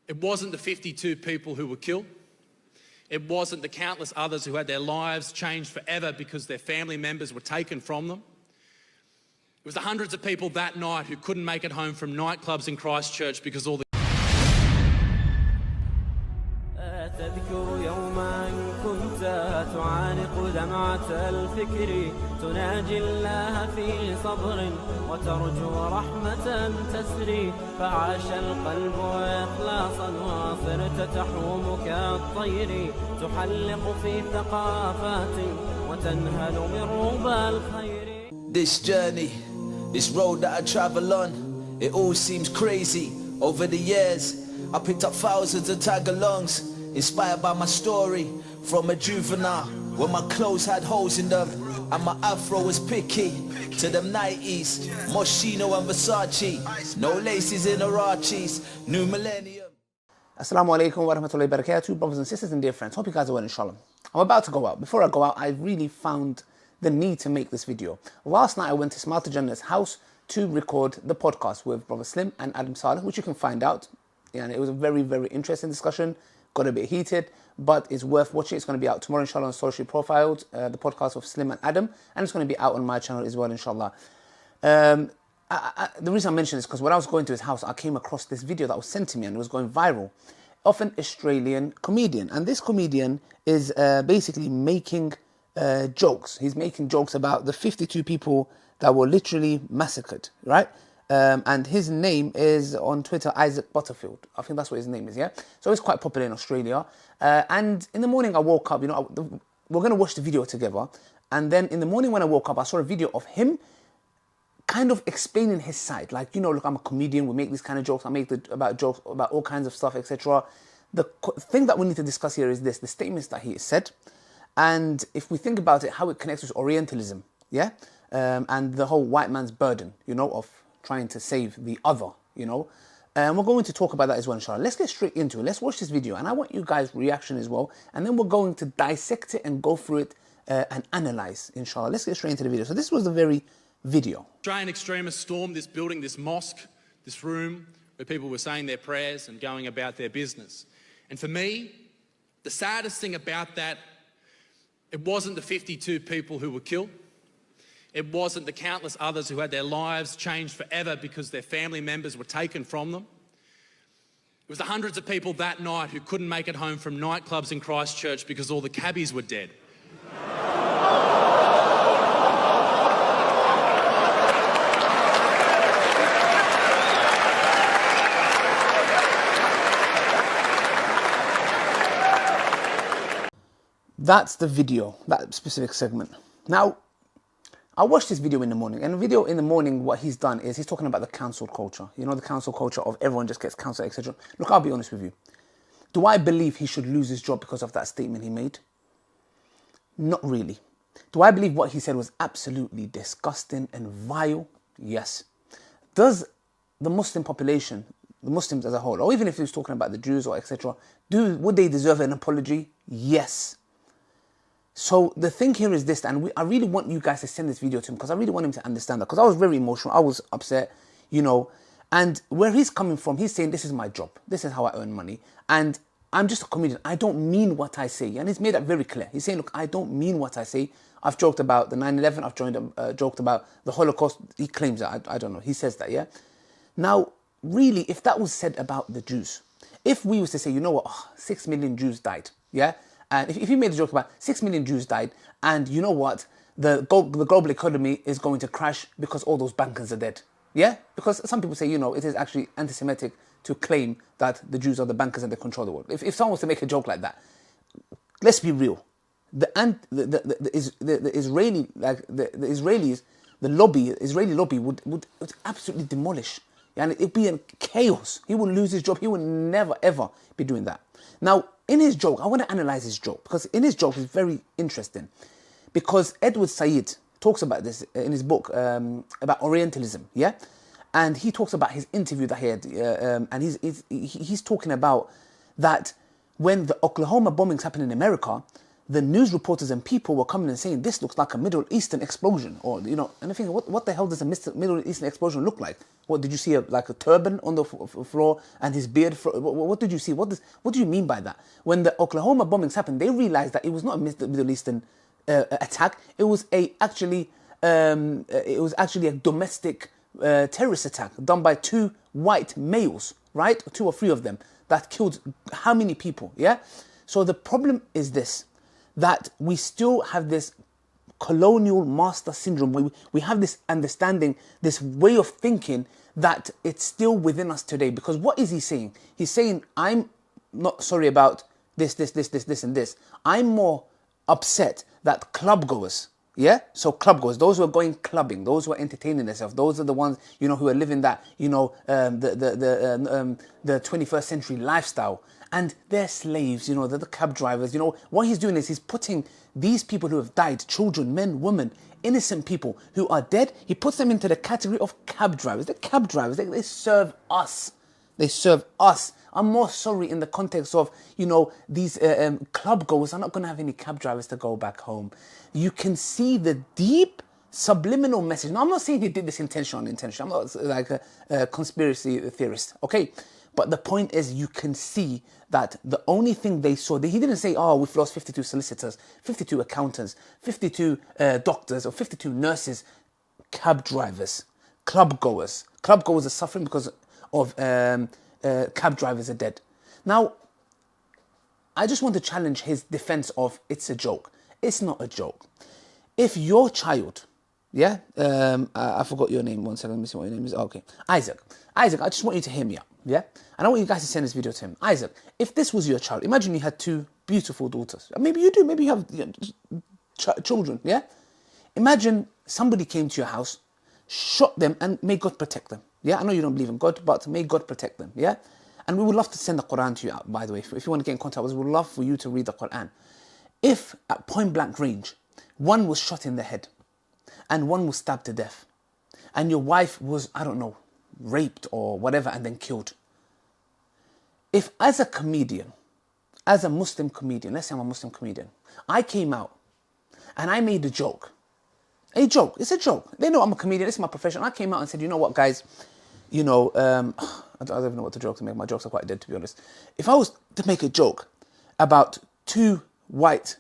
It wasn't the 52 people who were killed. It wasn't the countless others who had their lives changed forever because their family members were taken from them. It was the hundreds of people that night who couldn't make it home from nightclubs in Christchurch because all the تذكر يوما كنت تعانق دمعة الفكر تناجي الله في صبر وترجو رحمة تسري فعاش القلب إخلاصا وصرت تحوم كالطير تحلق في ثقافات وتنهل من ربى الخير. This journey, this road that I travel on, it all seems crazy. Over the years, I picked up thousands of tag-alongs, inspired by my story from a juvenile when my clothes had holes in them and my afro was picky, to them 90s, Moschino and Versace, no laces in Arachis, new millennium. Assalamu Alaikum wa rahmatullahi wa barakatuh, brothers and sisters and dear friends. Hope you guys are well, inshallah. I'm about to go out. Before I go out, I really found the need to make this video. Last night I went to Smart Jannah's house to record the podcast with Brother Slim and Adam Saleh, which you can find out. And it was a very, very interesting discussion. Got a bit heated, but it's worth watching. It's going to be out tomorrow, inshallah, on Socially Profiled, the podcast of Slim and Adam, and it's going to be out on my channel as well, inshallah. The reason I mention this is because when I was going to his house, I came across this video that was sent to me and it was going viral of an Australian comedian. And this comedian is basically making jokes. He's making jokes about the 52 people that were literally massacred, right? And his name is on Twitter, Isaac Butterfield. I think that's what his name is, yeah? So he's quite popular in Australia. And in the morning I woke up, you know, we're going to watch the video together. And then in the morning when I woke up, I saw a video of him kind of explaining his side. Like, you know, look, I'm a comedian. We make these kind of jokes. I make jokes about all kinds of stuff, etc. The thing that we need to discuss here is this, the statements that he said. And if we think about it, how it connects with Orientalism, yeah? And the whole white man's burden, you know, of trying to save the other, you know. And we're going to talk about that as well, inshallah. Let's get straight into it. Let's watch this video. And I want you guys' reaction as well. And then we're going to dissect it and go through it and analyze, inshallah. Let's get straight into the video. So this was the very video. Australian extremists stormed this building, this mosque, this room, where people were saying their prayers and going about their business. And for me, the saddest thing about that, it wasn't the 52 people who were killed. It wasn't the countless others who had their lives changed forever because their family members were taken from them. It was the hundreds of people that night who couldn't make it home from nightclubs in Christchurch because all the cabbies were dead. That's the video, that specific segment. Now, I watched this video in the morning, and the video in the morning, what he's done is he's talking about the cancel culture. You know, the cancel culture of everyone just gets cancelled, etc. Look, I'll be honest with you. Do I believe he should lose his job because of that statement he made? Not really. Do I believe what he said was absolutely disgusting and vile? Yes. Does the Muslim population, the Muslims as a whole, or even if he was talking about the Jews or etc., would they deserve an apology? Yes. So the thing here is this, and I really want you guys to send this video to him because I really want him to understand that, because I was very emotional. I was upset, you know, and where he's coming from, he's saying, this is my job. This is how I earn money. And I'm just a comedian. I don't mean what I say. And he's made that very clear. He's saying, look, I don't mean what I say. I've joked about the 9/11. I've joked about the Holocaust. He claims that. I don't know. He says that, yeah? Now, really, if that was said about the Jews, if we was to say, you know what, 6 million Jews died, yeah? And if you made a joke about 6 million Jews died, and you know what, the global economy is going to crash because all those bankers are dead. Yeah? Because some people say, you know, it is actually anti-Semitic to claim that the Jews are the bankers and they control the world. If someone was to make a joke like that, let's be real. The Israeli lobby would absolutely demolish. And it'd be in chaos. He would lose his job. He would never, ever be doing that. Now, in his joke, I want to analyze his joke, because in his joke, it's very interesting. Because Edward Said talks about this in his book about Orientalism, yeah? And he talks about his interview that he had, and he's talking about that when the Oklahoma bombings happened in America, the news reporters and people were coming and saying, this looks like a Middle Eastern explosion. Or, you know, and I think, what the hell does a Middle Eastern explosion look like? What, did you see like a turban on the floor and his beard? What did you see? What do you mean by that? When the Oklahoma bombings happened, they realized that it was not a Middle Eastern attack. It was actually a domestic terrorist attack done by 2 white males, right? 2 or 3 of them, that killed how many people, yeah? So the problem is this, that we still have this colonial master syndrome. We have this understanding, this way of thinking that it's still within us today. Because what is he saying? He's saying, I'm not sorry about this, and this. I'm more upset that club goers, yeah? So club goers, those who are going clubbing, those who are entertaining themselves, those are the ones, you know, who are living that, you know, the 21st century lifestyle. And they're slaves, you know, they're the cab drivers. You know, what he's doing is he's putting these people who have died, children, men, women, innocent people who are dead, he puts them into the category of cab drivers. They're cab drivers, they serve us. They serve us. I'm more sorry in the context of, you know, these club goers are not going to have any cab drivers to go back home. You can see the deep subliminal message. Now, I'm not saying he did this intentionally. I'm not like a conspiracy theorist, okay? But the point is, you can see that the only thing they saw, he didn't say, oh, we've lost 52 solicitors, 52 accountants, 52 doctors, or 52 nurses. Cab drivers, club goers. Club goers are suffering because of cab drivers are dead. Now, I just want to challenge his defense of it's a joke. It's not a joke. If your child, yeah, I forgot your name. 1 second, let me see what your name is. Okay, Isaac, I just want you to hear me out, yeah? And I want you guys to send this video to him. Isaac, if this was your child, imagine you had 2 beautiful daughters. Maybe you do, maybe you have children, yeah? Imagine somebody came to your house, shot them, and may God protect them. Yeah, I know you don't believe in God, but may God protect them, yeah? And we would love to send the Quran to you out, by the way. If you want to get in contact with us, we would love for you to read the Quran. If at point blank range, one was shot in the head, and one was stabbed to death, and your wife was, I don't know, raped or whatever, and then killed. If as a comedian, as a Muslim comedian, let's say I'm a Muslim comedian, I came out and I made a joke. It's a joke. They know I'm a comedian, this is my profession. I came out and said, you know what, guys, you know, I don't even know what joke to make. My jokes are quite dead, to be honest. If I was to make a joke about 2 white,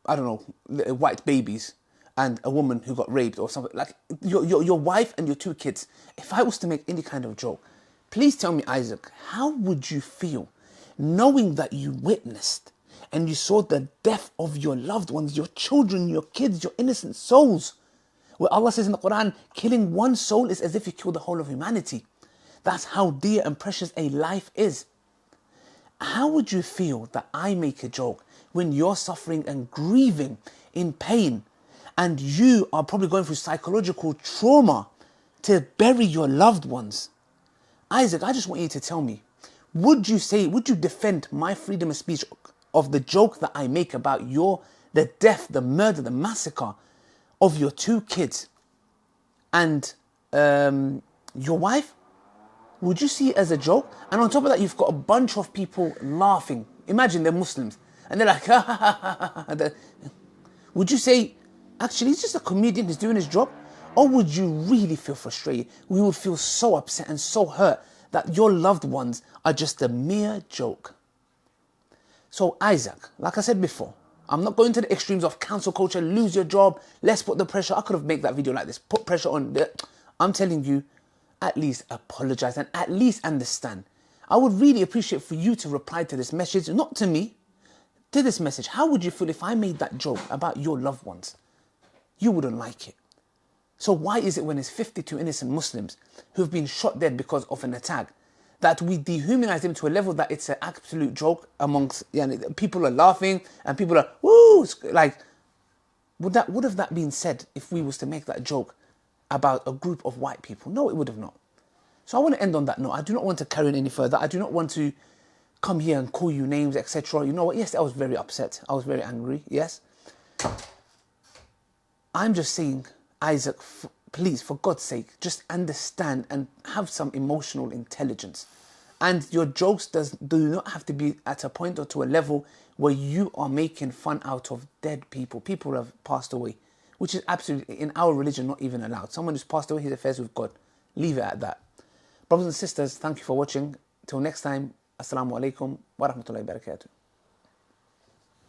I don't know, white babies and a woman who got raped or something, like your wife and your 2 kids, if I was to make any kind of joke, please tell me, Isaac, how would you feel knowing that you witnessed and you saw the death of your loved ones, your children, your kids, your innocent souls? Where Allah says in the Quran, killing one soul is as if you kill the whole of humanity. That's how dear and precious a life is. How would you feel that I make a joke when you're suffering and grieving in pain and you are probably going through psychological trauma to bury your loved ones? Isaac, I just want you to tell me, would you defend my freedom of speech of the joke that I make about the death, the murder, the massacre of your 2 kids and your wife? Would you see it as a joke? And on top of that, you've got a bunch of people laughing. Imagine they're Muslims and they're like, ha ha ha ha ha. Would you say, actually, he's just a comedian, he's doing his job? Or would you really feel frustrated? We would feel so upset and so hurt that your loved ones are just a mere joke. So Isaac, like I said before, I'm not going to the extremes of cancel culture, lose your job, let's put the pressure. I could have made that video like this, put pressure on. I'm telling you, at least apologize and at least understand. I would really appreciate for you to reply to this message, not to me, to this message. How would you feel if I made that joke about your loved ones? You wouldn't like it. So why is it when it's 52 innocent Muslims who've been shot dead because of an attack that we dehumanize them to a level that it's an absolute joke amongst, people are laughing and people are, woo, like, would have that been said if we was to make that joke about a group of white people? No, it would have not. So I want to end on that note. I do not want to carry on any further. I do not want to come here and call you names, etc. You know what? Yes, I was very upset. I was very angry. Yes. I'm just saying, Isaac, please, for God's sake, just understand and have some emotional intelligence And your jokes do not have to be at a point or to a level where you are making fun out of dead people. People who have passed away, which is absolutely, in our religion, not even allowed. Someone who's passed away, his affairs with God. Leave it at that. Brothers and sisters, thank you for watching. Till next time, Asalaamu Alaikum wa rahmatullahi wa barakatuh.